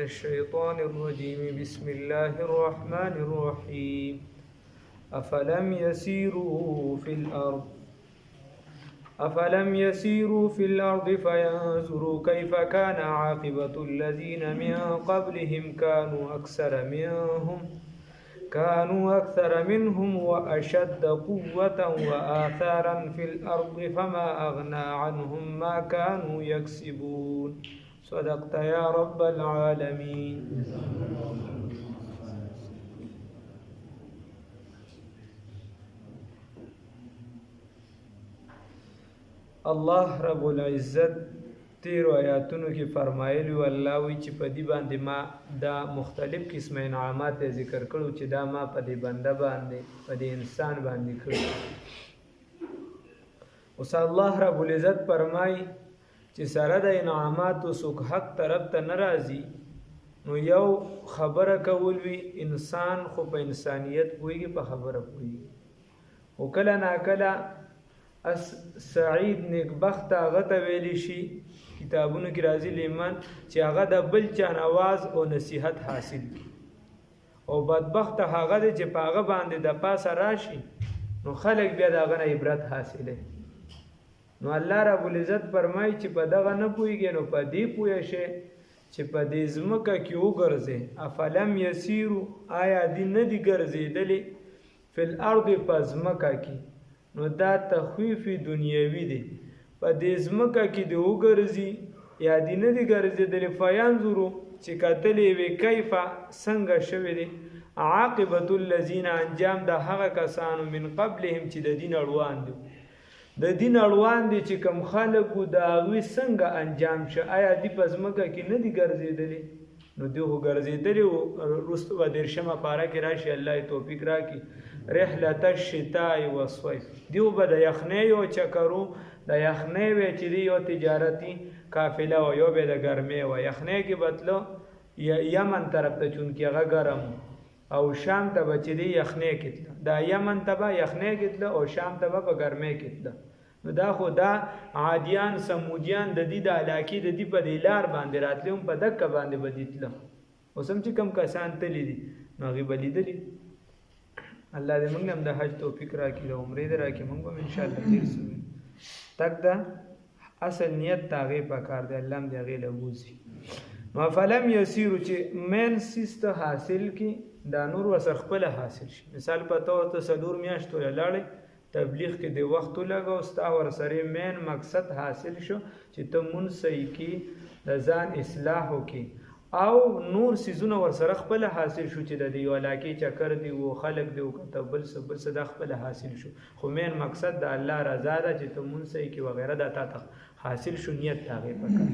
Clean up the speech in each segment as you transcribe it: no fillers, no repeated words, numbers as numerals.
الشيطان الرجيم بسم الله الرحمن الرحيم أفلم يسيروا في الأرض فينظروا كيف كان عاقبة الذين من قبلهم كانوا أكثر منهم وأشد قوة وآثارا في الأرض فما أغنى عنهم ما كانوا يكسبون صدقت يا رب العالمين. الله رب العزت تیرو آیاتونو کې فرمایلی و الله وی چې په دې باندې ما دا مختلف قسم انعامات ذکر کړو چې دا ما په دې بنده باندې په دې انسان باندې کړو. اوس الله رب العزت فرمای چې سره د انعاماتو څوک حق طرف ته ناراضي نو یو خبره کول وی انسان خو په انسانیت پوهیږي په خبره پوهیږي او کله ناکله سعید نیکبخت هغه ته ویلی شي کتابونو کې راځي لیمان چې هغه د بل چا نواز او نصیحت حاصل کی او بدبخت هغه دی چې په هغه باندې د پاسه راشي نو خلک بیا دغه نه عبرت حاصله. نو الله رب العزت فرمایي چې په دغه نه پوهیږي نو په دې پوه شي چې په دې ځمکه کې وګرځي. افلم یسیرو آیا دې نه دي ګرځېدلې فی الارض په ځمکه کې نو دا تخویف دنیوي دی په دې ځمکه کې د وګرځي یا دې نه دي ګرځېدلې فینظرو چې کتلې وي کیف څنګه شوی دی عاقبة الذین انجام د هغه کسانو من قبلهم چې د دین اړوان دي د دین اړوان دي چې کوم خلکو د هغوی څنګه انجام شه آیا دې په ځمکه کې نه دي ګرځېدلې نو دوی خو ګرځېدلې وروسته به دېرشمه پاره کې راشي الله یې توفیق راکړي رحلة الشتاء والصيف دیو به د یخنۍ یو چکرو د یخنۍ وی چې دی یو تجارتي قافله و یو به د ګرمۍ و یخنۍ کې بتلو یمن طرف ته چونکې هغه ګرم او شام ته به چې دی یخنۍ کې تله دا یمن ته به یخنۍ کې تله او شام ته به په ګرمۍ کې تله. نو دا خو دا عادیان سمودیان د دې د علاقې د دې په دې لار باندې راتلي هم په دکه باندې به دې تله اوس هم چې کم کسان تللی دي نو هغې به لیدلي. الله دې موږ هم د حج توفیق راکړي د عمرې دې راکړي موږ به انشاءالله تېر سوي تک دا اصل نیت د هغې په کار دی الله هم د هغې له بوځي. نو فلم یسیرو چې مین سیز ته حاصل کړي دا نور ورسره خپله حاصل شي. مثال په طور ته 4 میاشتو لاړئ تبلیغ کې د وخت ولګو ستا ورسره مین مقصد حاصل شو چې ته مونځ صحیح کړي د ځان اصلاح وکړي او نور سیزونه ورسره خپل حاصل شو چې د دې علاقې چکر دی او خلق دی او کته بل څه د خپل حاصل شو خو مین مقصد د الله رضا ده چې ته مونږ صحیح کې وغیرہ د تا حاصل شو نیت هغه پکار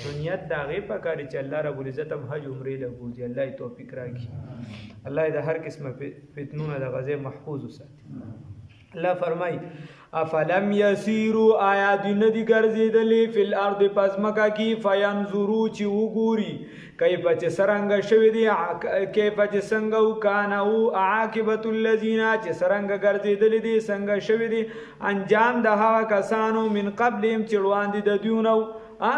نو نیت د هغه پکار چې الله رب العزت هم حج عمرې له بوزي الله یې توفیق راکړي الله د هر قسمه فتنونه د غزه محفوظ وساتي. الله فرمای افلم یسیرو آیا دې نه دي ګرځېدلې فی الارض پس مکه کې فینظرو چې وګوري کیف چې څرنګه شوي دي کیف چې څنګه وکانه او عاقبة الذین چې څرنګه ګرځېدلې دي څنګه شوي دي انجام د هغه کسانو من قبلهم چې وړاندې د دوی نه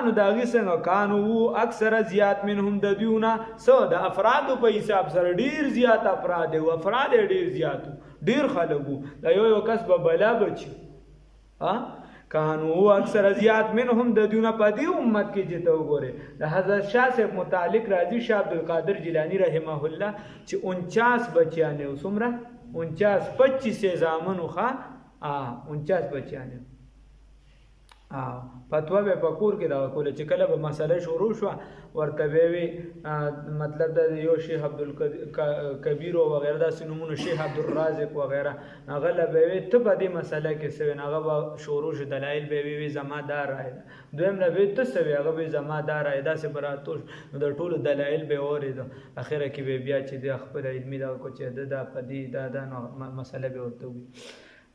نو د هغې څنګه کانو اکثره زیات منهم د دوی نه څه د افرادو په حساب سره ډېر زیات افراد او افراد ډېر زیات ډیر خلکو دا یو کس به بلا بچي کانو اکثر زیات منهم د دونه په دې امت کې چې ته وګوره د حضرت شاه صاحب متعلق راځي شاه عبدالقادر جیلانی رحمه الله چې 49 بچیانه او څومره 49 25 زامنو ښه 49 بچیانه فتوا به پکور کې دا کوله چې کله به مسله شروع شو ورته وی مطلب د یو شیخ عبدالکبیر او وغیرہ د سنمونو شیخ عبدالرازق وغیرہ هغه له به ته په دې مسله کې څه هغه به شروع شو دلایل به وی زمادار راځي دویم نه به ته څه هغه به زمادار راځي دا څه براتو د ټولو دلایل به اورید اخره کې به بیا چې د خپل علمي دا کو چې د پدې دا مسله به ورته وي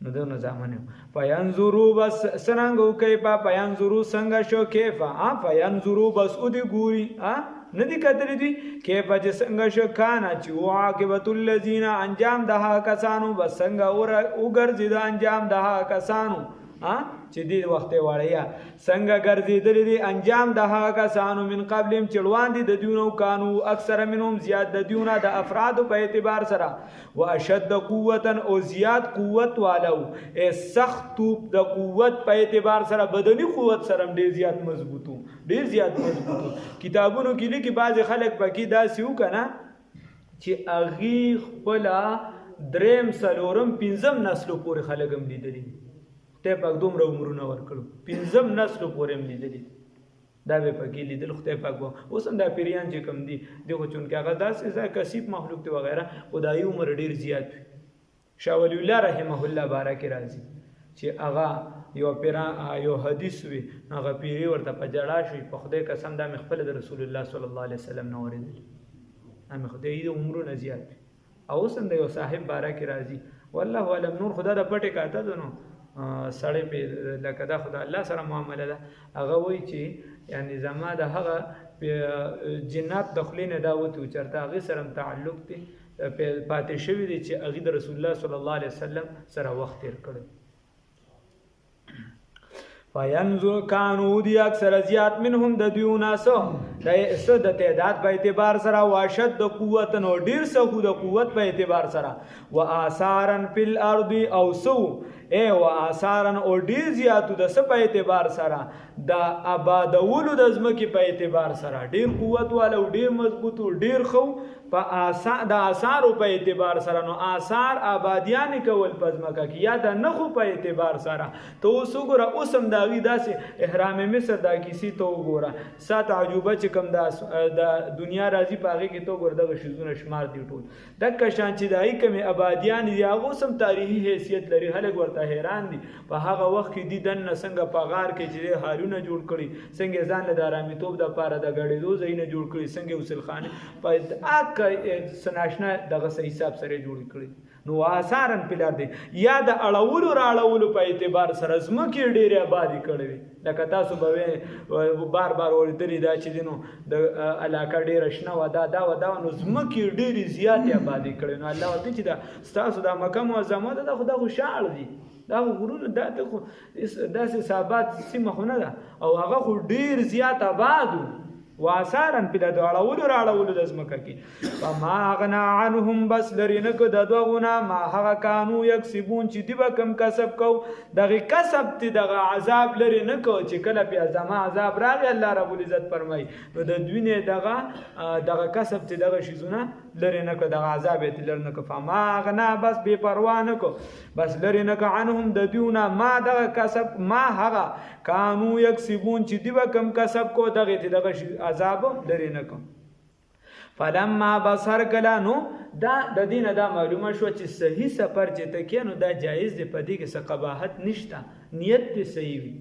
نو دو نظامنه فینظرو بس سرنګو کیفا فینظرو څنګه شو کیفا فینظرو بس او دی ګوري ندی کتلی دی کیفا چې څنګه شو کانا چې عاقبة الذین انجام ده کسانو بس څنګه او ګرځي د انجام ده کسانو چې دې وخت وړیا څنګه ګرځېدلې دي انجام د هغه کسانو من قبلهم چې وړاندې د دیونو کانو اکثر منهم زیات د دیونه د افراد په اعتبار سره واشد قوتا او زیات قوت والو سخت د قوت په اعتبار سره بدني قوت سره ډیر زیات مضبوطو کتابونو کې لیکي بعض خلک پکې داسې وکنه چې اغي خپل دریم سلورم پنځم نسلو پورې خلک هم لیدلی ته پاک دومره عمرونه ورکړو پنځم نسلو پورې هم لیدلی دا به پکې لیدل خدای پاک اوس هم دا پیریان چې کم دي دغه چون کې هغه داسې کثیف مخلوق دی وغیرہ خدای عمر ډیر زیات وي شاه ولی الله رحمه الله بارک راضي چې هغه یو پیران یو حدیث وي هغه پیری ورته په جړا شي په خدای قسم دا مخبل د رسول الله صلی الله علیه وسلم نو ورېدل هم خدای دې عمرونه زیات وي او سم د یو صاحب بارک راضي والله علم نور خدا د پټه کاته دنو سړی په لکه دا خدا الله سره معامله ده هغه وایي چې یعنی زما د هغه جنات دخلینه دا وته چرته هغه سره تعلق دی پاتې شوی دی چې هغه د رسول الله صلی الله علیه وسلم سره وخت تیر کړی فینظر کانو دی اکثر زیات منهم د دیونا سو د تعداد په اعتبار سره واشد د قوت نو ډیر سو د قوت په اعتبار سره و آثارن فی الارض او سو و آثارن او ډیر زیاتو د س په اعتبار سره د آبادولو د ځمکې په اعتبار سره ډیر قوت والو ډیر مضبوط ډیر خو په د آثارو په اعتبار سره نو آثار آبادیان کول په ځمکه کې یا د نخو په اعتبار سره ته اوس وګوره اوس هم داغي داسې احرام مصر دا کیسې ته وګوره سات عجوبه چې کوم د دنیا راځي په هغې کې ته وګوره دغه شیزونه شمار دي ټول دکه شان چې د هغې کومې آبادیان دي هغه اوس هم تاریخي حیثیت لري خلک ورته حیران دي په هغه وخت کې دي دننه څنګه په غار کې چې هالونه جوړ کړي څنګه ځان له د آرامیتوب دپاره د ګډېدو ځایونه جوړ کړي څنګه غسلخانې په سناشنا دغه حساب سره جوړ کړي نو آثارن پلار دی یا د اړولو راړولو په اعتبار سره ځمکې ډېرې آبادي کړې وي لکه تاسو به بار اورېدلي دا چې دی نو د علاقه ډېره شنه وه دا نو ځمکې ډېرې زیاتې آبادي کړې نو الله ورته چې دا ستاسو دا مکه معظمه ده دا خو دا خو شاړ دي دا غرونه دا خو داسې ثابت سیمه خو نه ده او هغه خو ډېر زیات آباد واسارن په د اړولو د ځمکه کې فما غنا عنهم بس لري نه که د دغونه ما هغه کانو یکسبون چې دی به کم کسب کو دغه کسب تی دغه عذاب لري نه کو چې کله په ازما عذاب راغی الله رب العزت فرمای نو د دوینه دغه کسب تی دغه شیزونه لري نه کو دغه عذاب تی لري نه کو فما غنا بس بے پروا نه کو بس لري نه کو عنهم د دیونه ما دغه کسب ما هغه کانو یکسبون چې دی به کم کسب کو دغه تی دغه عذاب لري نه کوم فلما بصر کلا نو دا د دینه دا معلومه شو چې صحیح سفر چې تکینو دا جایز دی په دې کې څه قباحت نشته نیت دې صحیح وي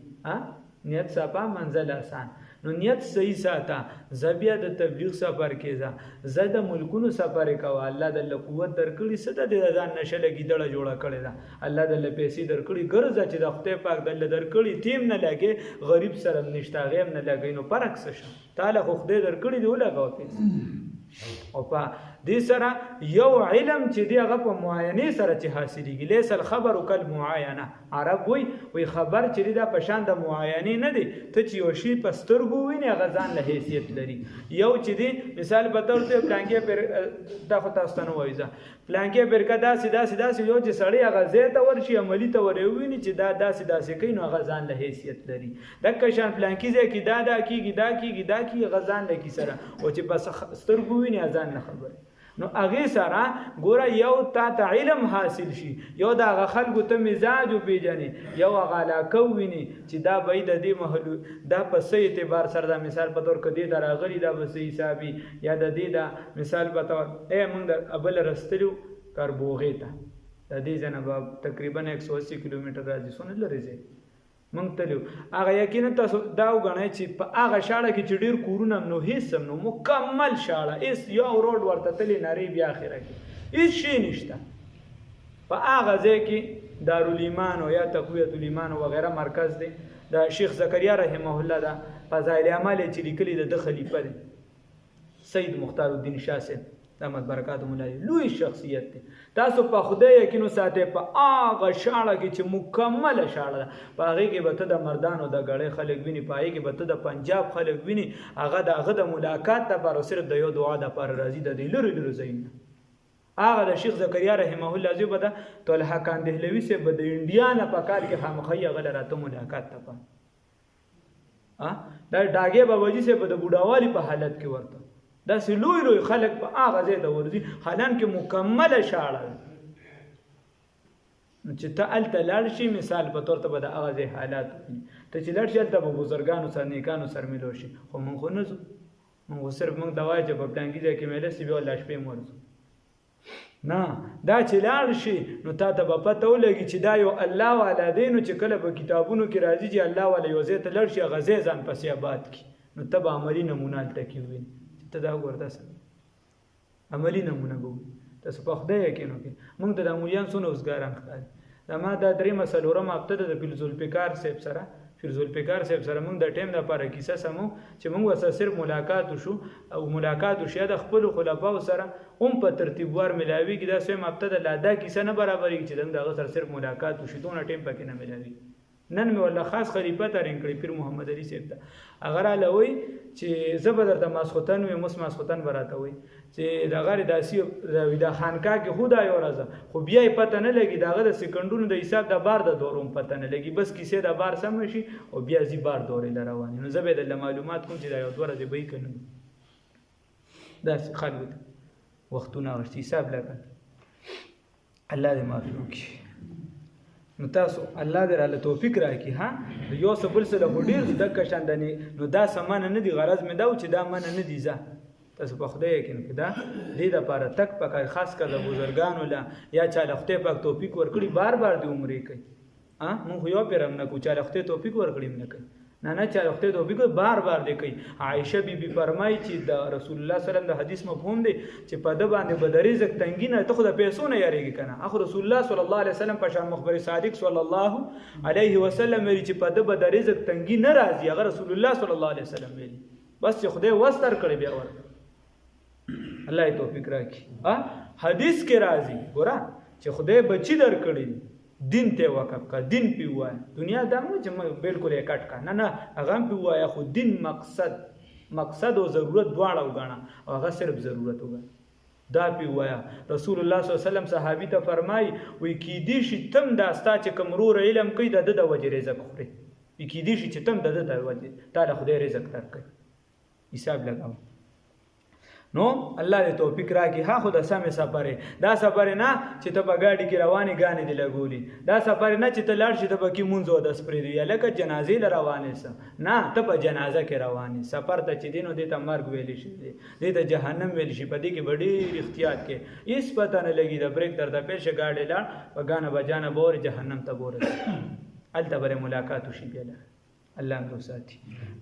نیت صفا منزل آسان نو نیت صحیح ساته زبیا د تبلیغ سفر کېزا زه د ملکونو سفر کوه الله د قوت درکړي څه د ځان نشه لګي دړه جوړه کړې ده الله د پیسې درکړي ګرځه چې د خدای پاک د درکړي تیم نه لګي غریب سره نشته غیم نه لګي نو پرک څه تعالی خو خدای درکړي دی ولګاو پیسې او په دې سره یو علم چې دی هغه په معاینه سره چې حاصلېږي لیس الخبر کالمعاینه عرب وی خبر چې دا په شان د معاینه نه دی ته چې یو شی په سترګو وینې هغه ځان له حیثیت لري یو چې دی مثال په تور ته پلانکې پر دا خو تاسو ته نه وایي پلانکې پر کا داسې یو چې سړی هغه ځای ته ورشي عملي ته ویني چې دا داسې کوي نو هغه ځان له حیثیت لري دکه شان پلانکې ځای کې دا کېږي هغه ځان له کې سره او چې بس سترګو وینې ځان نه خبره نو هغه سره ګوره یو تا علم حاصل شي یو دا هغه خلکو ته مزاج وپېژنې یو هغه علاقه وویني چې دا به د دې محلو دا په څه اعتبار سره دا مثال په طور کې دې ته راغلي دا به څه حسابي یا د دې دا مثال په طور موږ د ابل رستلو کاربوغې ته د دې ځای نه به تقریبا 180 کیلومتر راځي څونه لرې ځای مونږ تلو هغه یقینا تاسو دا وګڼئ چې په هغه شاړه کې چې ډېر کورونه نو هېڅ هم نو مکمل شاړه هېڅ یو روډ ورته تللی نری بیا اخره کې هېڅ شی نشته په هغه ځای کې دارالایمان یا تقویة الایمان وغیره مرکز دی د شیخ زکریا رحمه الله دا فضایل اعمال چې لیکلي د خلیفه دی سید مختار الدین شاه صاحب دامت برکات مولا لوی شخصیت دی تاسو په خدای یقین ساتئ په هغه شاړه کې چې مکمله شاړه ده په هغې کې به ته د مردانو د ګړۍ خلک ویني په هغې کې به ته د پنجاب خلک ویني هغه د هغه د ملاقات دپاره صرف د یو دعا دپاره راځي د دې لرې لرې ځایونه هغه د شیخ زکریا رحمه الله زوی به د طلحه خان دهلوي صاحب به د انډیا نه په کال کې خامخا هغه له راته ملاقات دپاره دا ډاګې باباجي صاحب به د بوډاوالي په حالت کې ورته داسې لوی لوی خلک په هغه ځای ته ورځي حالان کې مکمله شاړه ده چې ته هلته لاړ شي مثال په طور ته به د هغه ځای حالات وویني ته چې لاړ شي هلته به بزرګانو سره نیکانو سره میلو شي خو موږ خو نه ځو موږ خو صرف موږ دا وایو چې په پلانکي ځای کې میله سي بیا لا شپې مو ورځو نه دا چې لاړ شي نو تا ته به پته ولګي چې دا یو الله والا دی نو چې کله په کتابونو کې راځي چې الله والا یو ځای ته لاړ شي هغه ځای ځان پسې آباد کړي نو ته به عملي نمونه هلته کې وویني ته دا وګوره تاسو عملي نمونه به وویني تاسو په خدای یقین وکړئ موږ ته د مولیان څونه اوزګاران ښکاري دا ما دا درېیمه څلورمه هفته ده د فیروزالفقار صاحب سره موږ د ټیم دپاره کیسه سمو چې موږ ورسره صرف ملاقات وشو او ملاقات وشو یا د خپلو خلفاو سره هم په ترتیبوار میلاویږي دا سویم هفته ده لا دا کیسه نه برابرېږي چې د هغه سره صرف ملاقات وشي دونه ټیم پکې نه میلاویږي نن مې والله خاص خلیفه ته رنګ کړی پیر محمد علي صاحب ته هغه راله وایي چې زه به درته ماسخوتن ویم اوس ماسخوتن به راته وایي چې د هغه داسې د خانقاه کې خو دا یو ورځ خو بیا یې پته نه لګي د هغه د سکندونو د حساب د بار د دورو هم پته نه لګي بس کیسې د بار سمه شي او بیا ځي بار دورې له روانې نو زه به یې درله معلومات کوم چې دا یو دوه ورځې به یې که نه داسې خلکو ته وختونه اخېستي حساب لګل الله دې معافي وکړي نو تاسو الله دې راله توفیق راکړي ها یو څه بل څه له خو ډېر زده کشندنې نو دا څه منه نه دي غرض مې دا و چې دا منه نه دي ځه تاسو په خدای یقین کې دا دې دپاره تک پکار خاص کر د بزرګانو له یا چا له خدای پاک توفیق ورکړي بار بار دې عمرې کوي مونږ خو یو پیر هم نه کوو چا له خدای توفیق ورکړي هم نه کوي نه چا له خدای توفیق بار بار دې کوي عایشه بیبي فرمایي چې د رسول الله صلی الله علیه وسلم د حدیث مفهوم دی چې په ده باندې به د رزق تنګي نه ته خو د پیسو نه یارېږي که نه اخو رسول الله صلی الله علیه وسلم په شان مخبر صادق صلی الله علیه وسلم ویلي چې په ده به د رزق تنګي نه راځي هغه رسول الله صلی الله علیه وسلم ویلي بس چې خدای وس درکړي بیا ورته الله یې توفیق راکړي حدیث کې راځي ګوره چې خدای بچي درکړي دین ته وقف کا دین پی وای دنیا دا نه چې بالکل یې کټ کا نه هغه پی وای خو دین مقصد او ضرورت دواړه وګڼه او هغه صرف ضرورت وګڼه دا پی وای رسول الله صلی الله علیه وسلم صحابي ته فرمای وی کی دي شي تم دا ستا چې کمرور علم کوي د وجه رزق خوري وی کی دي شي چې تم د وجه تعالی خدای رزق درکړي حساب لګاو نو الله دې توفیق راکړي ها خو د سمې سفرې دا سفرې نه چې ته په ګاډي کې روانې ګانې دې لګولي دا سفرې نه چې ته لاړ شي ته پکې مونځ اودس پرېږدي یا لکه جنازې له روانې سه نه ته په جنازه کې روانې سفر ته چې دی نو دې ته مرګ ویلی شي دې ته جهنم ویلی شي په دې کې به ډېر احتیاط کې هېڅ پته نه لګي د بریک درته پیل شه ګاډی لاړ په ګانه بجانه به ورې جهنم ته به ورسي هلته به ملاقات وشي بیا الله دې وساتي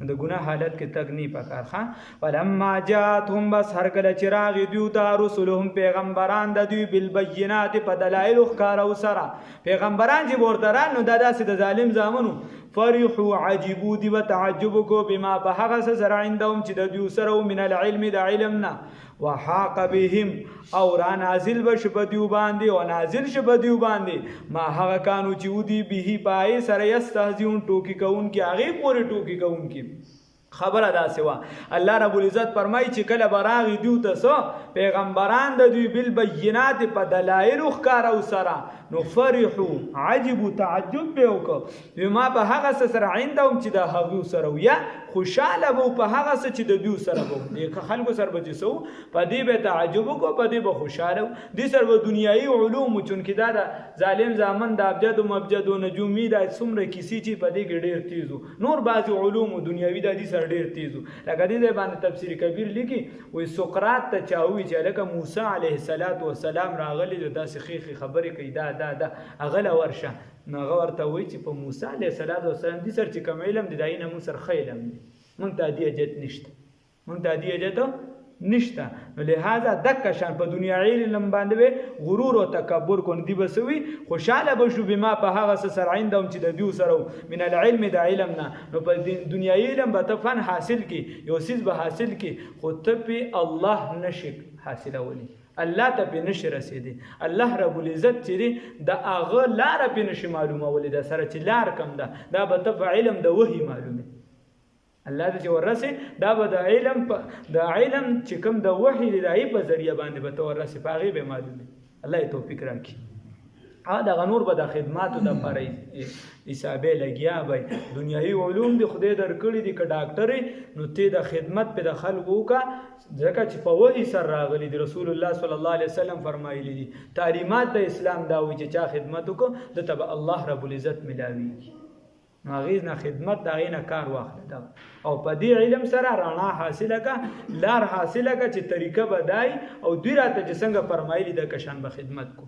د ګناه حالت کې تګ نه پکار ښه ولما جاءتهم بس هر کله چې راغی دوی ته رسلهم پیغمبران د دوی بالبینات په دلایل ښکاره سره پیغمبران چې ورته رانو دا داسې د ظالم زامنو فرحوا عجبوا دي وتعجب کو بما په هغه څه سره عندهم چې د دوی سره من العلم د علمنا وحاق بهم او را نازل بش بدیو باندې او نازل ش بدیو باندې ما هغه کانو چې ودی به پای سره یستهزئون ټوکی کون کې هغه پورې ټوکی کون کې خبره دا سوا الله رب العزت فرمایي چې کله براغي دیو ته پیغمبران د دوی بالبینات په دلایل ښکاره او سره نو فرحوا عجب تعجب به وکړه بما په هغه سره عندهم چې د هغو سره یا خوشاله وو په هغه څه چې د دوی سره وو د خلکو سره به سو په دې به تعجب کو په دې به خوشاله دي سره دنیایي علوم چونکې دا د ظالم زامن د ابجد او مبجد او نجومی د څومره کیسې چې په دې کې ډېر تیزو نور بعض علوم دنیوي د دې سره ډېر تیزو لکه دې باندې تفسیر کبیر لیکي وې سقراط ته چاوي چې لکه موسی علیه السلام راغلی داسې خېخي خبرې کوي دا اغله ورشه نو هغه ورته وایي چې په موسی علیه السلام دې سره چې کوم علم دی دای نه مون سره خیلم دی مونږ ته دې اجت نشته مونږ ته دې اجت نشته. نو لہذا دک شان په دنیا علم باندې غرور او تکبر کون دی بسوي خوشاله بشو بما په هغه سره عندهم چې د دیو سره من العلم د علم نه. نو په دنیاي علم به ته فن حاصل کی یو سیز به حاصل کی خو ته په الله نشک حاصلولی الله ته په نشي رسیدي. الله رب العزت چې د هغه لار په نشي معلومه ولې د سره چې لار کم ده دا به ته په علم د وحي معلومه الله دې ورسه دا به د علم چې کوم د وحي د ای په ذریعہ باندې به ته ورسه پاغي به معلومه. الله توفیق راکړي. دا غنور به د خدماتو د لپاره حسابې لګیا به دنیوي علوم د خدای درکړي دي ک ډاکټر نو ته د خدمت په د خلکو کا ځکه چې په وحي سره راغلي دي. رسول الله صلی الله علیه وسلم فرمایلی دي تعلیمات د اسلام دا وي چې چا خدمت وکړو د تبع الله رب العزت ملاوي. نو غیز نه خدمت دا غینه کار واخله دا او په دې علم سره رڼا حاصله کا لار حاصله کا چې طریقه بدای او دوی راته چې څنګه فرمایلی د کشان به خدمت کو.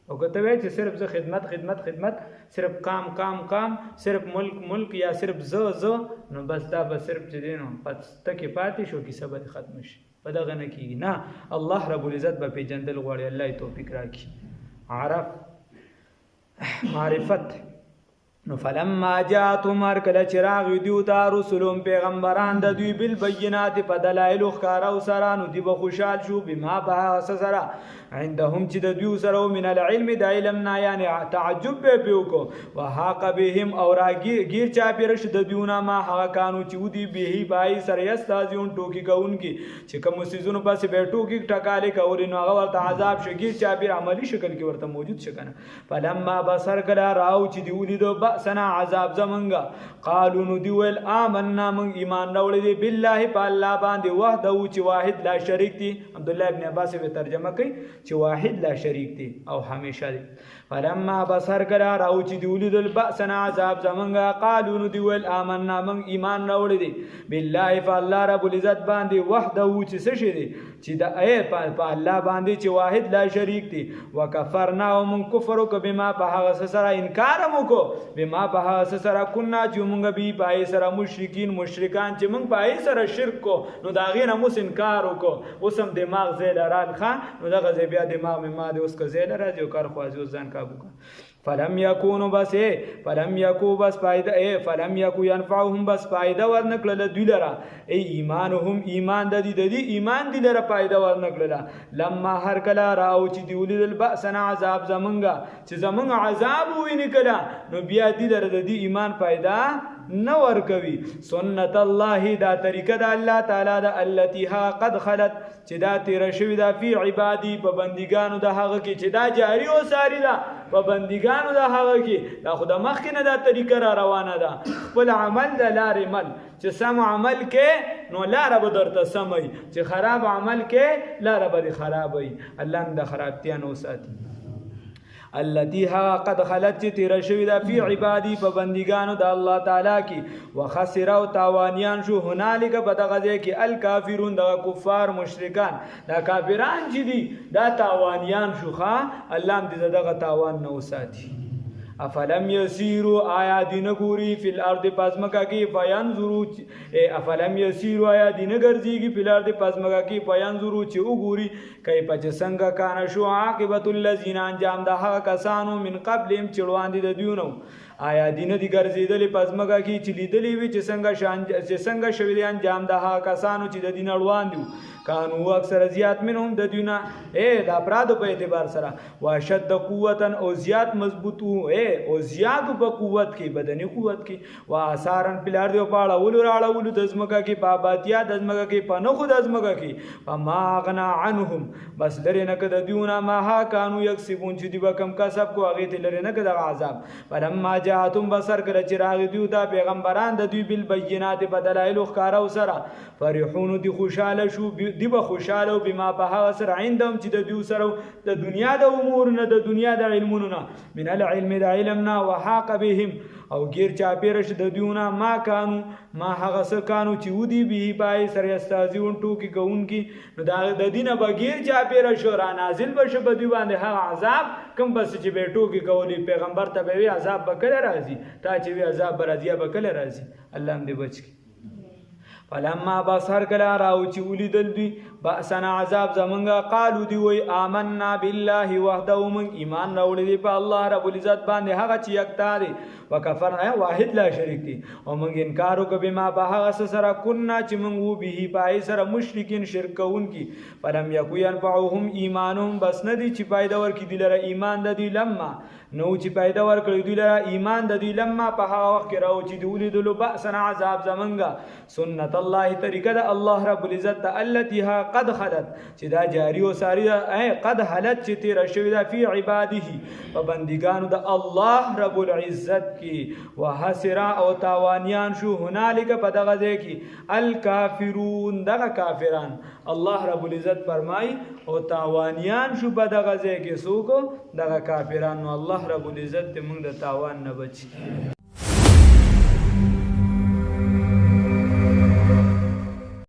او کته وای چې صرف زه خدمت صرف کام صرف ملک یا صرف زه نو بس دا به صرف چې دینو پته کې پاتې شو کې سبب ختم شي په دغه نه کیږي نه. الله رب العزت به پیجندل غواړي. الله توفیق راکړي. عرف معرفت. نو فلما جاءتهم ارکل چراغ دیو تا رسولم پیغمبران د دوی بالبینات په دلایل ښکارا او سره نو دی به خوشحال شو بما به سره عندهم چې د دوی سره من العلم د علم نه یعنی تعجب به پیوکو وحاق بهم او راگیر چا پیر شد دیونه ما هغه کانو چې ودی به بای سره استازیون ټوکی کوونکی چې کوم سيزونو پاسې به ټوکی ټکاله کوي نو هغه ورته عذاب شګیر چا پیر عملی شکل کې ورته موجود شکنه. فلما بصر کلا راو چې دی ولیدو بأسنا عذاب زمنګا قالو نو دی ول آمنا من ایمان راوړل دی بالله په الله باندې وحده او چې واحد لا شریک دی. عبد الله ابن عباس به ترجمه کوي چې واحد لا شریک دی او همیشه دی. فلما بصر کلا راو چې دی ولیدل بأسنا عذاب زمنګا قالو نو دی ول آمنا من ایمان راوړل دی بالله په الله رب العزت باندې وحده او چې څه شي دی چې د ای په الله باندې چې واحد لا شریک دی. وکفرنا ومن کفر بما په هغه سره انکار مو بما په هغه سره كنا چې مونږ به پای سره مشرکان چې مونږ پای سره شرک کو نو دا غینه مو انکار وکړو. اوسم دماغ زیل رال خان نو دغه زی بیا دماغ می ما د اوس کو زیل راځي او کار خوازي ځان کابو کا. فلم یکونو بس فلم یکو بس فائدہ فلم یکو ينفعهم بس فائدہ ورنکړه دوی لرا ایمانهم ایمان د دې ایمان دی لرا فائدہ ورنکړه. لما هر کلا راو چې دی ولل باسنا عذاب زمنګا چې زمنګ عذاب ویني کړه نو بیا دی لرا د دې ایمان فائدہ نو ورکوي. سنت الله دا طریقه د الله تعالی د التی ها قد خلت چې دا تیر شوی دا فی عبادی په بندګانو د هغه کې چې دا جاری او ساری دا په بندګانو د هغه کې دا خدای مخکې نه دا طریقه را روانه ده. خپل عمل د لارې مل چې سم عمل کې نو لار به درته سمي چې خراب عمل کې لار به خرابوي. الله د خرابتیا نو ساتي. التي ها قد خلت تیر شوی دا فی عبادی په بندگانو د الله تعالی کی وخسر او تاوانیان شو هنالک بدغه کې الکافرون د کفار مشرکان دا کافران چې دي دا تاوانیان شو ښا الله دې دغه تاوان نو ساتي. افلم یسیرو آیا دین ګوري فی الارض پزمکا کې فینظرو افلم یسیرو آیا دین ګرځيږي فی الارض پزمکا کې فینظرو چې وګوري کای په څنګه کان شو عاقبت الذین انجام ده کسانو من قبلهم چړوان دي د دیونو آیا دین دی ګرځیدلې پزمکا کې چې لیدلې وي چې څنګه شوی انجام ده کسانو چې د دین روان دي کانو اکثر زیات منهم د دیونه د اپرادو په اعتبار سره واشد قوتن او زیات مضبوطو او زیات په قوت کې بدني قوت کې واثارن پلار دی په اړه ولور اړه ول د زمکا کې پاباتیا د زمکا کې پنه خود د زمکا کې فما غنا عنهم بس لري نه کده دیونه ما ها کانو یکسبون چې دی وکم کسب کو هغه ته لري نه کده عذاب. فلما جاءتم بصر کله چې راغ دیو دا پیغمبران د دوی بالبينات بدلایل ښکارا وسره فرحون دی خوشاله شو دی به خوشاله بما په هغه سره عندهم چې د دوی سره د دنیا د امور نه د دنیا د علمونو نه من العلم د علمنا وحاق بهم او غیر چا پیرش د دیونه ما کانو ما هغه سره کانو چې ودی به پای سره استازیون ټوکی کوونکی نو دا د دینه بغیر چا پیرش را نازل بشه په دی باندې هغه عذاب کوم بس چې به ټوکی کولی پیغمبر ته به عذاب بکله راځي تا چې وی عذاب راځي بکله راځي الله دې بچ. فلما بصر کلا راو چې ولیدل دوی بأسنا عذاب زمونږه قالو دی وی آمنا بالله وحده من ایمان راوړی دی په الله رب العزت باندې هغه چې یکتا دی وکفرنا واحد لا شریک دی او موږ انکار وکړو بما به هغه سره كنا چې موږ وو به پای سره مشرکین شرک کوونکی فلم یکو ينفعهم ایمانهم بس ندی چې فائدہ ورکړي دی لره ایمان د دی لما نو چې فائدہ ورکړي دی لره ایمان د دی لما په هغه وخت کې راو چې دی ولیدلو بأسنا عذاب زمونږه سنت الله طریقه د الله رب العزت التي ها قد خلت چې دا جاری او ساری قد حلت چې تیر شوی دا فی عباده په بندګانو د الله رب العزت کې وحسرا او تاوانیان شو هنالک په دغه ځای کې الکافرون دغه کافران الله رب العزت فرمای او تاوانیان شو په دغه ځای کې څوک دغه کافرانو الله رب العزت موږ د تاوان نه بچي